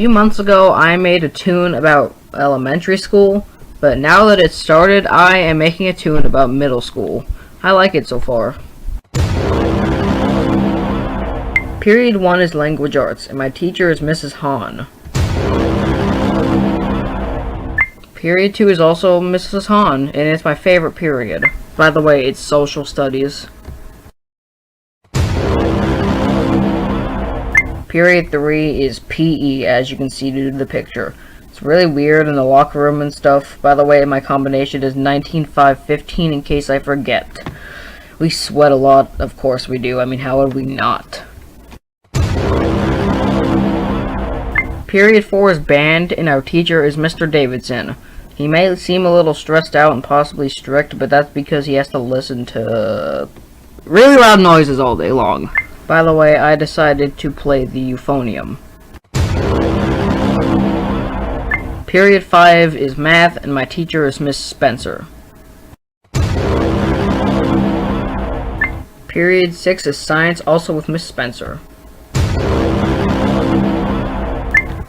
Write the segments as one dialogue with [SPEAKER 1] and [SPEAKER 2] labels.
[SPEAKER 1] few months ago, I made a tune about elementary school, but now that it's started, I am making a tune about middle school. I like it so far. Period 1 is language arts, and my teacher is Mrs. Hahn. Period 2 is also Mrs. Hahn, and it's my favorite period. By the way, it's social studies. Period 3 is PE, as you can see due to the picture. It's really weird in the locker room and stuff. By the way, my combination is 19-5-15 in case I forget. We sweat a lot, of course we do. I mean, how would we not? Period 4 is band, and our teacher is Mr. Davidson. He may seem a little stressed out and possibly strict, but that's because he has to listen to really loud noises all day long. By the way, I decided to play the euphonium. Period 5 is math, and my teacher is Miss Spencer. Period 6 is science, also with Miss Spencer.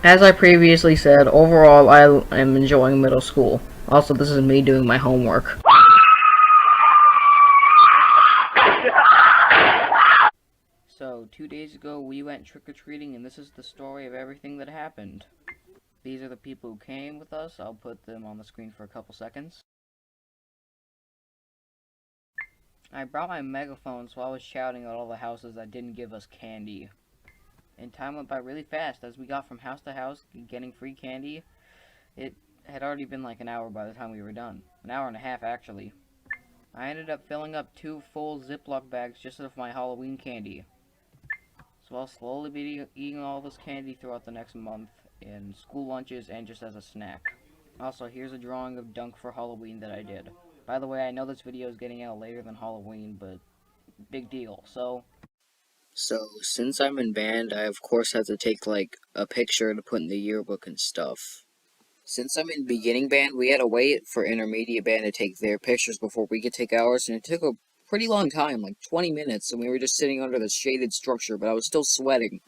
[SPEAKER 1] As I previously said, overall I am enjoying middle school. Also, this is me doing my homework. So, 2 days ago we went trick-or-treating, and this is the story of everything that happened. These are the people who came with us. I'll put them on the screen for a couple seconds. I brought my megaphone, so I was shouting at all the houses that didn't give us candy. And time went by really fast as we got from house to house getting free candy. It had already been like an hour by the time we were done. An hour and a half, actually. I ended up filling up 2 full Ziploc bags just of my Halloween candy. So I'll slowly be eating all this candy throughout the next month in school lunches and just as a snack. Also, here's a drawing of Dunk for Halloween that I did. By the way, I know this video is getting out later than Halloween, but big deal. So since I'm in band, I of course have to take like a picture to put in the yearbook and stuff. Since I'm in beginning band, we had to wait for intermediate band to take their pictures before we could take ours, and it took a pretty long time, like 20 minutes, and we were just sitting under this shaded structure, but I was still sweating.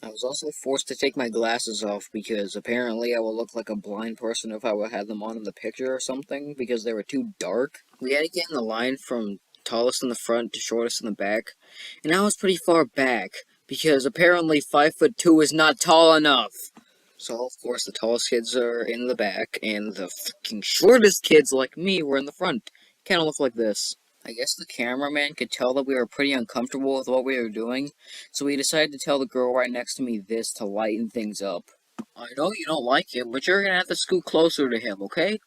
[SPEAKER 1] I was also forced to take my glasses off because apparently I would look like a blind person if I would have them on in the picture or something, because they were too dark. We had to get in the line from tallest in the front to shortest in the back, and I was pretty far back, because apparently 5'2" is not tall enough. So, of course, the tallest kids are in the back, and the fucking shortest kids, like me, were in the front. Kinda look like this. I guess the cameraman could tell that we were pretty uncomfortable with what we were doing, so we decided to tell the girl right next to me this to lighten things up. I know you don't like it, but you're gonna have to scoot closer to him, okay?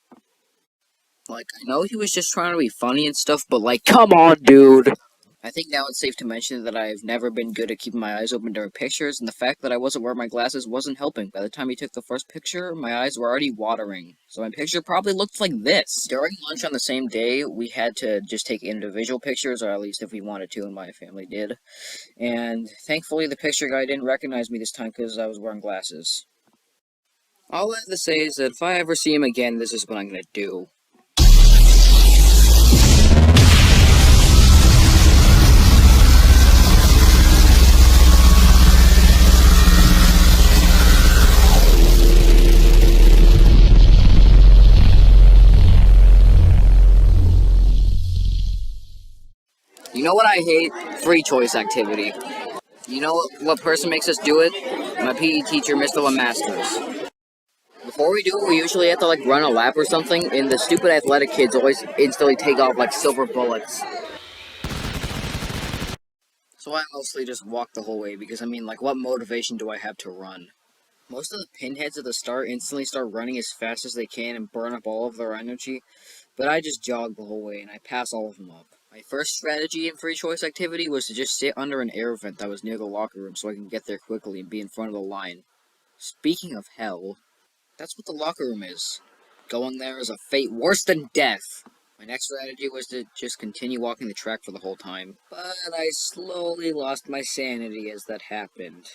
[SPEAKER 1] Like, I know he was just trying to be funny and stuff, but like, come on, dude! I think now it's safe to mention that I've never been good at keeping my eyes open during pictures, and the fact that I wasn't wearing my glasses wasn't helping. By the time he took the first picture, my eyes were already watering. So my picture probably looked like this. During lunch on the same day, we had to just take individual pictures, or at least if we wanted to, and my family did. And thankfully the picture guy didn't recognize me this time because I was wearing glasses. All I have to say is that if I ever see him again, this is what I'm gonna do. You know what I hate? Free choice activity. You know what person makes us do it? My PE teacher, Mr. Lemasters. Before we do it, we usually have to like run a lap or something, and the stupid athletic kids always instantly take off like silver bullets. So I mostly just walk the whole way, because I mean, like, what motivation do I have to run? Most of the pinheads at the start instantly start running as fast as they can and burn up all of their energy, but I just jog the whole way and I pass all of them up. My first strategy in free choice activity was to just sit under an air vent that was near the locker room so I can get there quickly and be in front of the line. Speaking of hell, that's what the locker room is. Going there is a fate worse than death. My next strategy was to just continue walking the track for the whole time, but I slowly lost my sanity as that happened.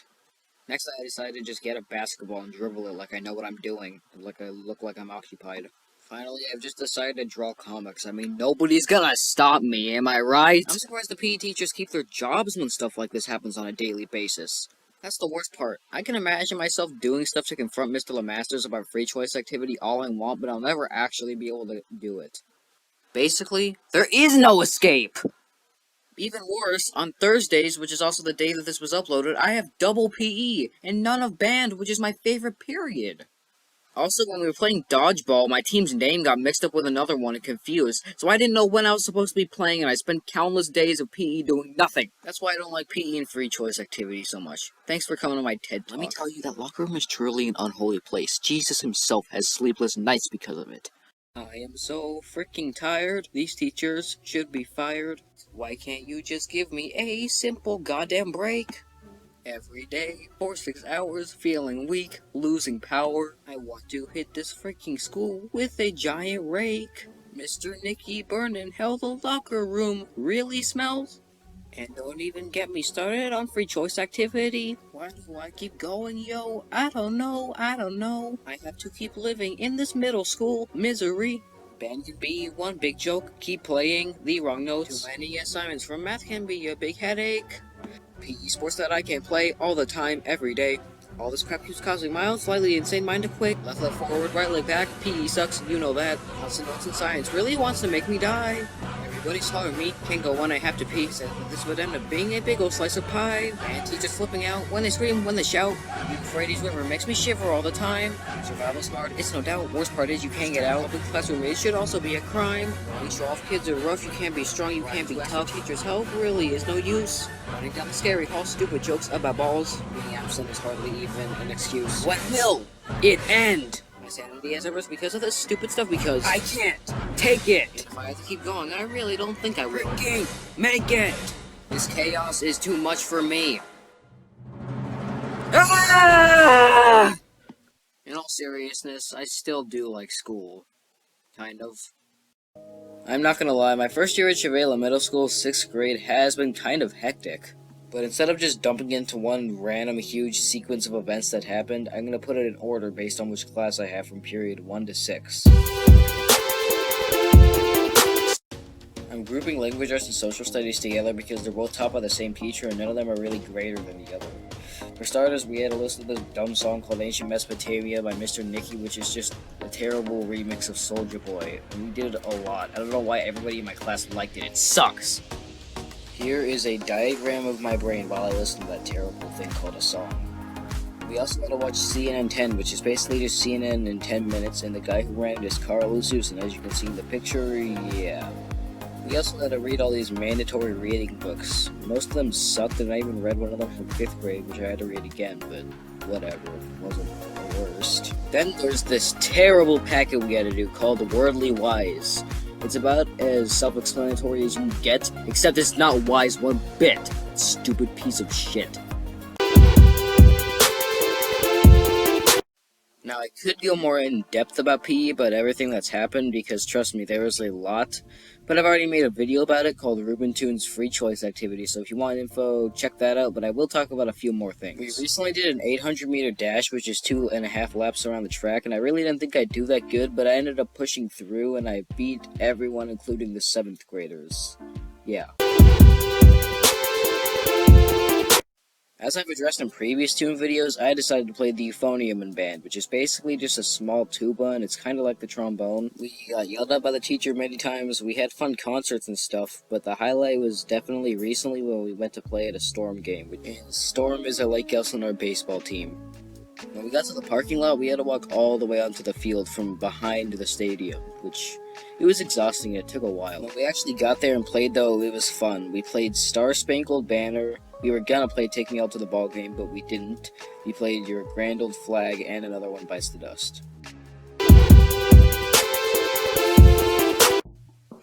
[SPEAKER 1] Next, I decided to just get a basketball and dribble it like I know what I'm doing, and like I look like I'm occupied. Finally, I've just decided to draw comics. I mean, nobody's gonna stop me, am I right? I'm surprised the PE teachers keep their jobs when stuff like this happens on a daily basis.
[SPEAKER 2] That's the worst part. I can imagine myself doing stuff to confront Mr. Lemasters about free choice activity all I want, but I'll never actually be able to do it. Basically, there is no escape! Even worse, on Thursdays, which is also the day that this was uploaded, I have double PE, and none of band, which is my favorite period. Also, when we were playing dodgeball, my team's name got mixed up with another one and confused, so I didn't know when I was supposed to be playing, and I spent countless days of PE doing nothing. That's why I don't like PE and free choice activity so much. Thanks for coming to my TED Talk.
[SPEAKER 3] Let me tell you, that locker room is truly an unholy place. Jesus himself has sleepless nights because of it.
[SPEAKER 2] I am so freaking tired. These teachers should be fired. Why can't you just give me a simple goddamn break? Every day, for 6 hours, feeling weak, losing power. I want to hit this freaking school with a giant rake. Mr. Nicky burned in hell, the locker room really smells. And don't even get me started on free choice activity. Why do I keep going, yo? I don't know. I have to keep living in this middle school misery. Band can be one big joke. Keep playing the wrong notes. Too many assignments from math can be a big headache. PE sports that I can't play all the time, every day. All this crap keeps causing my own slightly insane mind to quake. Left leg forward, right leg back. PE sucks, you know that. Lots of notes in science really wants to make me die. Everybody's hollering me, can't go when I have to pee. Said that this would end up being a big ol' slice of pie. And teachers flipping out when they scream, when they shout. Euphrates River makes me shiver all the time. Survival's hard, it's no doubt. Worst part is you can't get out. Public classroom, it should also be a crime. These show-off kids are rough, you can't be strong, you can't be tough. Teachers' help really is no use. Running down the scary hall, stupid jokes about balls. Being absent is hardly even an excuse. When will it end? My sanity has ever because of this stupid stuff, because I can't take it. If I have to keep going, I really don't think I will. Freaking make it. This chaos is too much for me. Ah! In all seriousness, I still do like school. Kind of. I'm not gonna lie, my first year at Chavela Middle School, 6th grade, has been kind of hectic. But instead of just dumping into one random huge sequence of events that happened, I'm gonna put it in order based on which class I have from period 1 to 6. I'm grouping language arts and social studies together because they're both taught by the same teacher and none of them are really greater than the other. For starters, we had to listen to this dumb song called Ancient Mesopotamia by Mr. Nicky, which is just a terrible remix of Soulja Boy. And we did it a lot. I don't know why everybody in my class liked it. It sucks! Here is a diagram of my brain while I listen to that terrible thing called a song. We also got to watch CNN 10, which is basically just CNN in 10 minutes, and the guy who ran it is Carl Lucius, and as you can see in the picture, yeah. We also had to read all these mandatory reading books. Most of them sucked, and I even read one of them from 5th grade, which I had to read again, but whatever, it wasn't the worst. Then there's this terrible packet we had to do called Worldly Wise. It's about as self-explanatory as you get, except it's not wise one bit. Stupid piece of shit. Now, I could go more in-depth about PE, about everything that's happened, because trust me, there is a lot. But I've already made a video about it called Ruben Toons Free Choice Activity, so if you want info, check that out, but I will talk about a few more things. We recently did an 800-meter dash, which is 2.5 laps around the track, and I really didn't think I'd do that good, but I ended up pushing through, and I beat everyone, including the 7th graders. Yeah. As I've addressed in previous Toon videos, I decided to play the euphonium in band, which is basically just a small tuba, and it's kind of like the trombone. We got yelled at by the teacher many times, we had fun concerts and stuff, but the highlight was definitely recently when we went to play at a Storm game. And Storm is a Lake Elsinore baseball team. When we got to the parking lot, we had to walk all the way onto the field from behind the stadium, which it was exhausting and it took a while. When we actually got there and played, though, it was fun. We played Star Spangled Banner. We were gonna play Take Me Out to the Ball Game, but we didn't. We played Your Grand Old Flag and another one, Bites the Dust.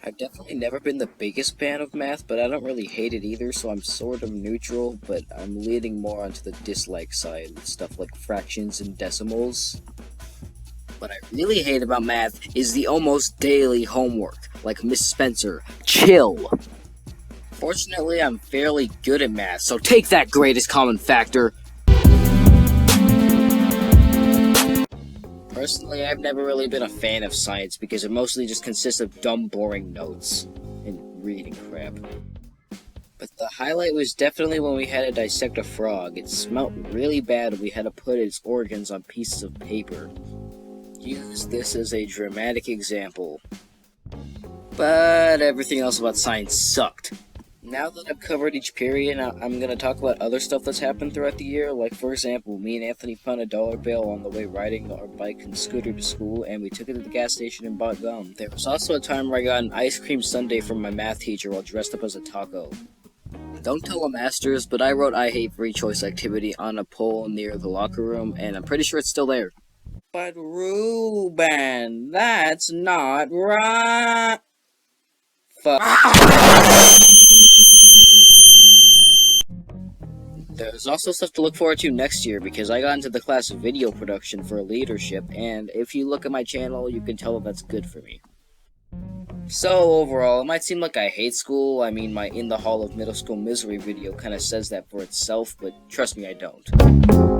[SPEAKER 2] I've definitely never been the biggest fan of math, but I don't really hate it either, so I'm sort of neutral, but I'm leaning more onto the dislike side with stuff like fractions and decimals. What I really hate about math is the almost daily homework, like Miss Spencer. Chill! Fortunately, I'm fairly good at math, so take that greatest common factor! Personally, I've never really been a fan of science because it mostly just consists of dumb, boring notes and reading crap. But the highlight was definitely when we had to dissect a frog. It smelt really bad and we had to put its organs on pieces of paper. Use this as a dramatic example. But everything else about science sucked. Now that I've covered each period, I'm going to talk about other stuff that's happened throughout the year. Like, for example, me and Anthony found a dollar bill on the way riding our bike and scooter to school, and we took it to the gas station and bought gum. There was also a time where I got an ice cream sundae from my math teacher while dressed up as a taco. Don't tell the masters, but I wrote I hate free choice activity on a pole near the locker room, and I'm pretty sure it's still there. But Ruben, that's not right. Fuck. There's also stuff to look forward to next year because I got into the class of video production for leadership, and if you look at my channel, you can tell that that's good for me. So overall, it might seem like I hate school. I mean, my In the Hall of Middle School Misery video kind of says that for itself, but trust me, I don't.